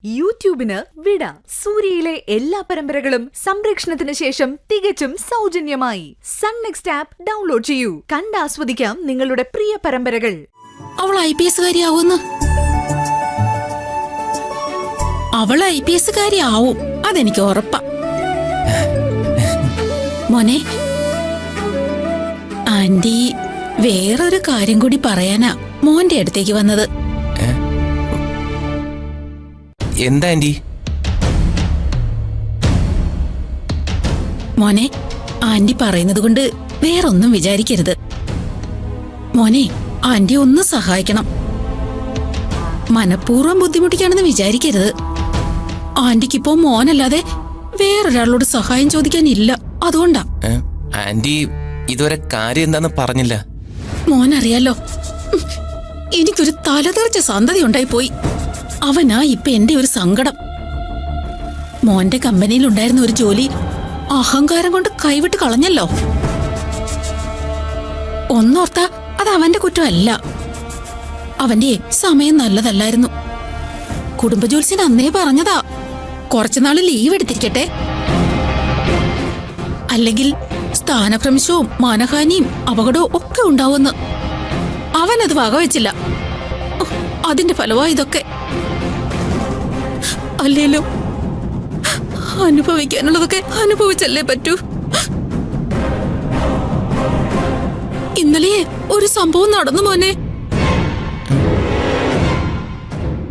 യൂട്യൂബിന് വിട. സൂര്യയിലെ എല്ലാ പരമ്പരകളും സംരക്ഷണത്തിന് ശേഷം തികച്ചും സൗജന്യമായി സൺ നെക്സ്റ്റ് ആപ്പ് ഡൗൺലോഡ് ചെയ്യൂ. കണ്ടാസ്വദിക്കാം നിങ്ങളുടെ പ്രിയ പരമ്പരകൾ. അവൾ IPS കാരിയാവുന്നു. അവൾ IPS കാരിയാവും, അതെനിക്ക് ഉറപ്പാ. മോനെ, ആന്റി വേറൊരു കാര്യം കൂടി പറയാനാ മോന്റെ അടുത്തേക്ക് വന്നത്. എന്താ ആന്റി? മോനെ, ആന്റി പറയുന്നത് കൊണ്ട് വേറൊന്നും വിചാരിക്കരുത്. മോനെ, ആന്റി ഒന്ന് സഹായിക്കണം. മനഃപൂർവ്വം ബുദ്ധിമുട്ടിക്കാണെന്ന് വിചാരിക്കരുത്. ആന്റിക്കിപ്പോ മോനല്ലാതെ വേറൊരാളോട് സഹായം ചോദിക്കാനില്ല, അതുകൊണ്ടാ. ആന്റി ഇതുവരെ കാര്യം എന്താന്ന് പറഞ്ഞില്ല. മോനറിയാലോ, എനിക്കൊരു തലതെറിച്ച സന്തതി ഉണ്ടായിപ്പോയി. അവനാ ഇപ്പൊ എന്റെ ഒരു സങ്കടം. മോന്റെ കമ്പനിയിലുണ്ടായിരുന്ന ഒരു ജോലി അഹങ്കാരം കൊണ്ട് കൈവിട്ട് കളഞ്ഞല്ലോ. ഒന്നോർത്താ അത് അവന്റെ കുറ്റമല്ല, അവന്റെ സമയം നല്ലതല്ലായിരുന്നു. കുടുംബജോത്സ്യൻ അന്നേ പറഞ്ഞതാ, കുറച്ചുനാള് ലീവ് എടുത്തിരിക്കട്ടെ, അല്ലെങ്കിൽ സ്ഥാനഭ്രംശവും മാനഹാനിയും അപകടവും ഒക്കെ ഉണ്ടാവുമെന്ന്. അവനത് വകവെച്ചില്ല. അതിന്റെ ഫലമായി ഇതൊക്കെ. അല്ലേലും അനുഭവിക്കാനുള്ളതൊക്കെ അനുഭവിച്ചല്ലേ പറ്റൂ. ഇന്നലെ ഒരു സംഭവം നടന്നു മോനെ.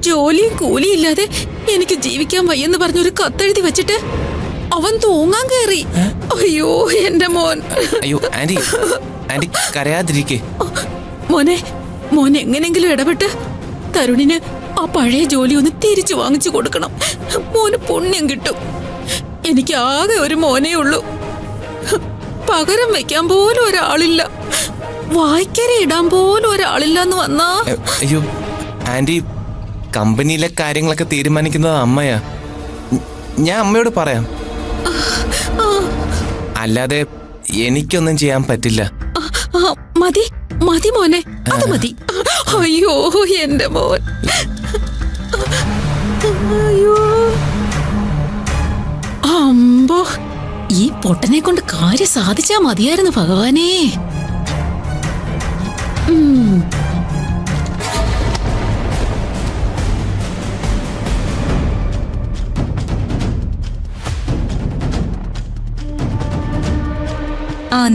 ജോലിയും കൂലിയും ഇല്ലാതെ എനിക്ക് ജീവിക്കാൻ വയ്യെന്ന് പറഞ്ഞൊരു കത്തെഴുതി വെച്ചിട്ട് അവൻ തൂങ്ങാൻ കയറി. അയ്യോ എന്റെ മോൻ. അയ്യോ ആന്റി, ആന്റി കരയാതിരിക്കേ. മോൻ എങ്ങനെങ്കിലും ഇടപെട്ട് തരുണിന് ആ പഴയ ജോലി ഒന്ന് തിരിച്ചു വാങ്ങിച്ചു കൊടുക്കണം. മോന് പുണ്യം കിട്ടും. എനിക്ക് ആകെ ഒരു മോനേ ഉള്ളൂ. പകരം വെക്കാൻ പോലും ഒരാളില്ല, വായിക്കര ഇടാൻ പോലും ഒരാളില്ലെന്ന് വന്നാ. അയ്യോ ആന്റി, കമ്പനിയിലെ കാര്യങ്ങളൊക്കെ തീരുമാനിക്കുന്നത് അമ്മയാ. ഞാൻ അമ്മയോട് പറയാം, അല്ലാതെ എനിക്കൊന്നും ചെയ്യാൻ പറ്റില്ല. മതി മതി മോനെ, അത് മതി. അയ്യോ എന്റെ മോൻ. അയ്യോ അമ്പോ, ഈ പൊട്ടനെ കൊണ്ട് കാര്യം സാധിച്ചാ മതിയായിരുന്നു ഭഗവാനേ.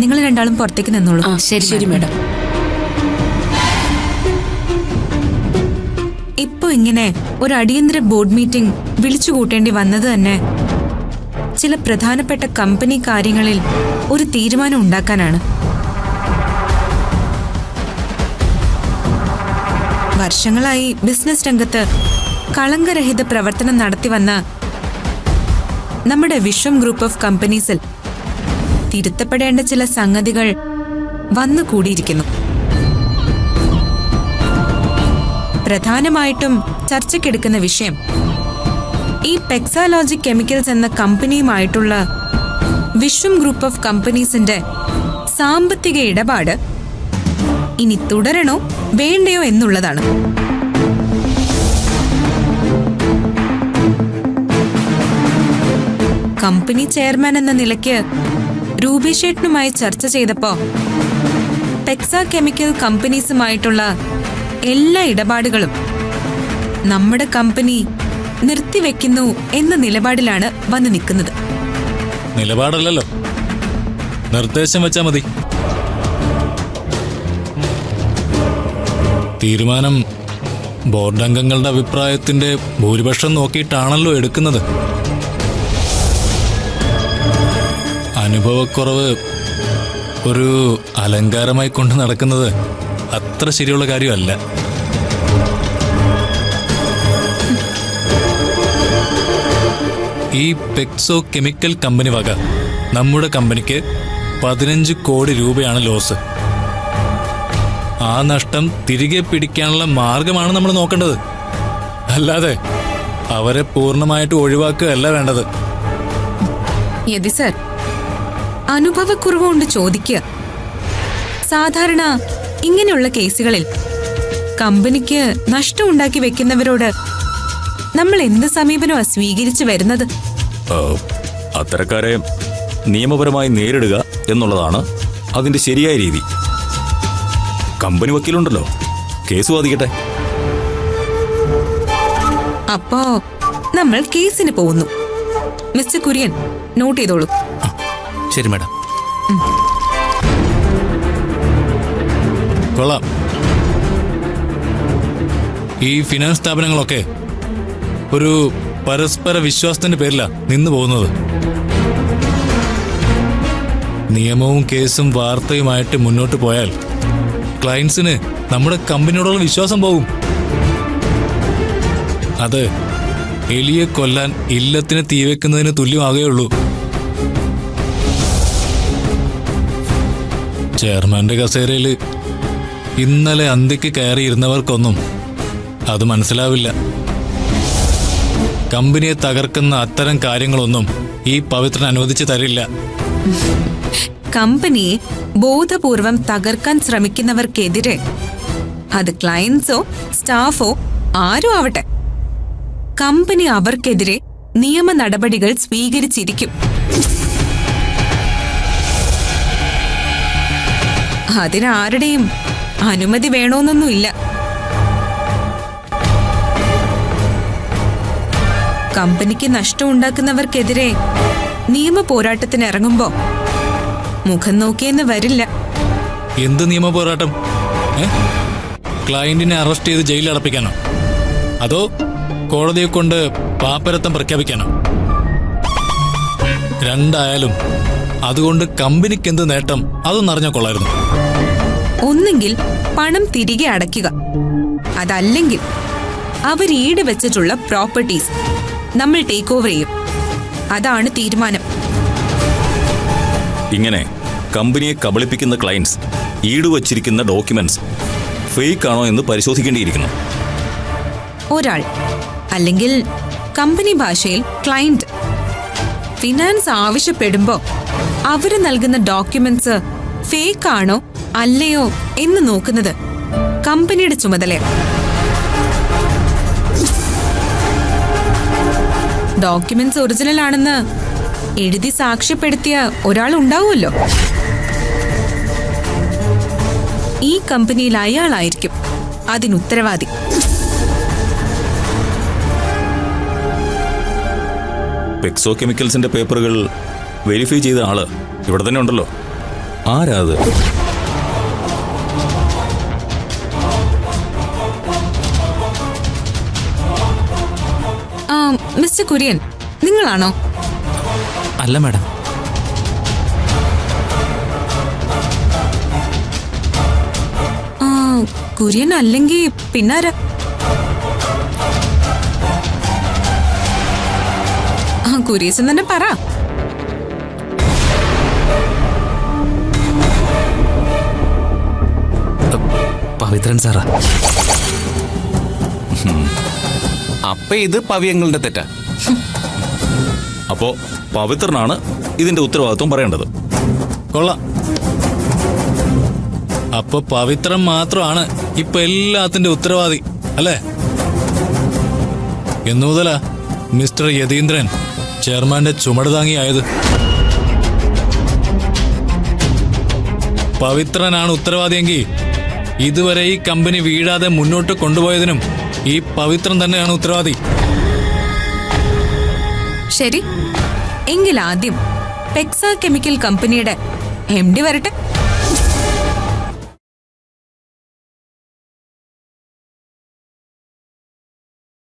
നിങ്ങൾ രണ്ടാളും പുറത്തേക്ക് നിന്നോളൂ. ശരി മേഡം. ഇപ്പൊ ഇങ്ങനെ ഒരു അടിയന്തര ബോർഡ് മീറ്റിംഗ് വിളിച്ചു കൂട്ടേണ്ടി വന്നത് തന്നെ ചില പ്രധാനപ്പെട്ട കമ്പനി കാര്യങ്ങളിൽ ഒരു തീരുമാനം ഉണ്ടാക്കാനാണ്. വർഷങ്ങളായി ബിസിനസ് രംഗത്ത് കളങ്കരഹിത പ്രവർത്തനം നടത്തി വന്ന നമ്മുടെ വിശ്വം ഗ്രൂപ്പ് ഓഫ് കമ്പനീസിൽ തിരുത്തപ്പെടേണ്ട ചില സംഗതികൾ വന്നുകൂടിയിരിക്കുന്നു. പ്രധാനമായിട്ടും ചർച്ചയ്ക്കെടുക്കുന്ന വിഷയം ഈ പെക്സാലോജിക് കെമിക്കൽസ് എന്ന കമ്പനിയുമായിട്ടുള്ള വിശ്വം ഗ്രൂപ്പ് ഓഫ് കമ്പനീസിന്റെ സാമ്പത്തിക ഇടപാട് ഇനി തുടരണോ വേണ്ടയോ എന്നുള്ളതാണ്. കമ്പനി ചെയർമാൻ എന്ന നിലയ്ക്ക് രൂപേഷേട്ടനുമായി ചർച്ച ചെയ്തപ്പോ പെക്സ കെമിക്കൽ കമ്പനീസുമായിട്ടുള്ള എല്ലാ ഇടപാടുകളും നമ്മുടെ കമ്പനി നിർത്തിവെക്കുന്നു എന്ന നിലപാടിലാണ് വന്ന് നിൽക്കുന്നത്. നിലപാടല്ലോ, നിർദ്ദേശം വെച്ചാ മതി. തീരുമാനം ബോർഡ് അംഗങ്ങളുടെ അഭിപ്രായത്തിന്റെ ഭൂരിപക്ഷം നോക്കിയിട്ടാണല്ലോ എടുക്കുന്നത്. അനുഭവക്കുറവ് ഒരു അലങ്കാരമായി കൊണ്ട് നടക്കുന്നത് അത്ര ശരിയുള്ള കാര്യമല്ല. ഈ പെക്സോ കെമിക്കൽ കമ്പനി വക നമ്മുടെ കമ്പനിക്ക് 15 കോടി രൂപയാണ് ലോസ്. ആ നഷ്ടം തിരികെ പിടിക്കാനുള്ള മാർഗമാണ് നമ്മൾ നോക്കേണ്ടത്, അല്ലാതെ അവരെ പൂർണ്ണമായിട്ട് ഒഴിവാക്കുകയല്ല വേണ്ടത്. യതി സർ, അനുഭവക്കുറവ് കൊണ്ട് ചോദിക്കുക. സാധാരണ ഇങ്ങനെയുള്ള കേസുകളിൽ കമ്പനിക്ക് നഷ്ടം ഉണ്ടാക്കി വെക്കുന്നവരോട് നമ്മൾ എന്ത് സമീപനമാ സ്വീകരിച്ചു വരുന്നത്? അത്തരക്കാരെ നിയമപരമായി നേരിടുക എന്നുള്ളതാണ് അതിന്റെ ശരിയായ രീതി. കമ്പനി വക്കീലുണ്ടല്ലോ, കേസ് വാദിക്കട്ടെ. അപ്പോ നമ്മൾ കേസിന് പോകുന്നു. മിസ്റ്റർ കുര്യൻ, നോട്ട് ചെയ്തോളൂ. ശരി മാഡം. കൊള്ളാം. ഈ ഫിനാൻസ് സ്ഥാപനങ്ങളൊക്കെ ഒരു പരസ്പര വിശ്വാസത്തിന്റെ പേരിലാ നിന്നു പോകുന്നത്. നിയമവും കേസും വാർത്തയുമായിട്ട് മുന്നോട്ട് പോയാൽ ക്ലയൻസിന് നമ്മുടെ കമ്പനിയോടുള്ള വിശ്വാസം പോകും. അത് എലിയെ കൊല്ലാൻ ഇല്ലത്തിന് തീവെക്കുന്നതിന് തുല്യമാകുകയുള്ളൂ. ചെയർമാന്റെ കസേരയിൽ ഇന്നലെ അന്തിക്ക് കയറിയിരുന്നവർക്കൊന്നും അത് മനസ്സിലാവില്ല. കമ്പനിയെ തകർക്കുന്ന അത്തരം കാര്യങ്ങളൊന്നും ഈ പവിത്രൻ അനുവദിച്ചു തരില്ല. കമ്പനിയെ ബോധപൂർവം തകർക്കാൻ ശ്രമിക്കുന്നവർക്കെതിരെ, അത് ക്ലയൻസോ സ്റ്റാഫോ ആരും ആവട്ടെ, കമ്പനി അവർക്കെതിരെ നിയമ നടപടികൾ സ്വീകരിച്ചിരിക്കും. അതിനാരുടെയും അനുമതി വേണമെന്നൊന്നുമില്ല. കമ്പനിക്ക് നഷ്ടമുണ്ടാക്കുന്നവർക്കെതിരെ നിയമ പോരാട്ടത്തിന് ഇറങ്ങുമ്പോ മുഖം നോക്കിയെന്ന് വരില്ല. എന്ത് നിയമ പോരാട്ടം? ക്ലയന്റിനെ അറസ്റ്റ് ചെയ്ത് ജയിലിൽ അടപ്പിക്കാനോ? അതോ കോടതിയെ കൊണ്ട് പാപ്പരത്തം പ്രഖ്യാപിക്കാനോ? രണ്ടായാലും അതുകൊണ്ട് കമ്പനിക്ക് എന്ത് നേട്ടം അതൊന്നറിഞ്ഞാൽ കൊള്ളായിരുന്നു. ഒന്നെങ്കിൽ പണം തിരികെ അടയ്ക്കുക, അതല്ലെങ്കിൽ അവർ ഈട് വെച്ചിട്ടുള്ള പ്രോപ്പർട്ടീസ് നമ്മൾ ടേക്ക് ഓവർ ചെയ്യും. അതാണ് തീരുമാനം. ഇങ്ങനെ കമ്പനിയെ കബളിപ്പിക്കുന്ന ക്ലയൻസ് ഈടുവച്ചിരിക്കുന്ന ഡോക്യുമെന്റ്സ് ഫേക്ക് ആണോ എന്ന് പരിശോധിക്കേണ്ടിയിരിക്കുന്നു. ഒരാൾ, അല്ലെങ്കിൽ കമ്പനി ഭാഷയിൽ ക്ലയന്റ്, ഫിനാൻസ് ആവശ്യപ്പെടുമ്പോ അവര് നൽകുന്ന ഡോക്യുമെന്റ്സ് ഫേക്ക് ആണോ അല്ലയോ എന്ന് നോക്കുന്നത് കമ്പനിയുടെ ചുമതലയാണ്. ഡോക്യുമെന്റ്സ് ഒറിജിനൽ ആണെന്ന് എഴുതി സാക്ഷ്യപ്പെടുത്തിയ ഒരാൾ ഉണ്ടാവുമല്ലോ. ഈ കമ്പനിയിൽ അയാളായിരിക്കും അതിനുത്തരവാദി. പെക്സോ കെമിക്കൽസിന്റെ പേപ്പറുകൾ വെരിഫൈ ചെയ്ത ആള് ഇവിടെ തന്നെ ഉണ്ടല്ലോ. ആരാ അത്? മിസ്റ്റർ കുര്യൻ, നിങ്ങളാണോ? അല്ല മാഡം. കുര്യൻ അല്ലെങ്കിൽ പിന്നാരാ? കുര്യൻ തന്നെ പറ. പവിത്രൻ സാറാ. അപ്പൊ ഇത് പവിയങ്ങളുടെ തെറ്റാ. അപ്പോ പവിത്രനാണ് ഇതിന്റെ ഉത്തരവാദിത്വം പറയേണ്ടത്. കൊള്ളാം. അപ്പൊ പവിത്രൻ മാത്രമാണ് ഇപ്പൊ എല്ലാത്തിന്റെ ഉത്തരവാദി അല്ലേ? എന്നു മുതലാ മിസ്റ്റർ യതീന്ദ്രൻ ചെയർമാന്റെ ചുമട് താങ്ങിയായത്? പവിത്രനാണ് ഉത്തരവാദിയെങ്കിൽ ഇതുവരെ ഈ കമ്പനി വീഴാതെ മുന്നോട്ട് കൊണ്ടുപോയതിനും ഈ പവിത്രൻ തന്നെയാണ് ഉത്തരവാദി. ശരി, എങ്കിൽ ആദ്യം പെക്സ കെമിക്കൽ കമ്പനിയുടെ MD വരട്ടെ.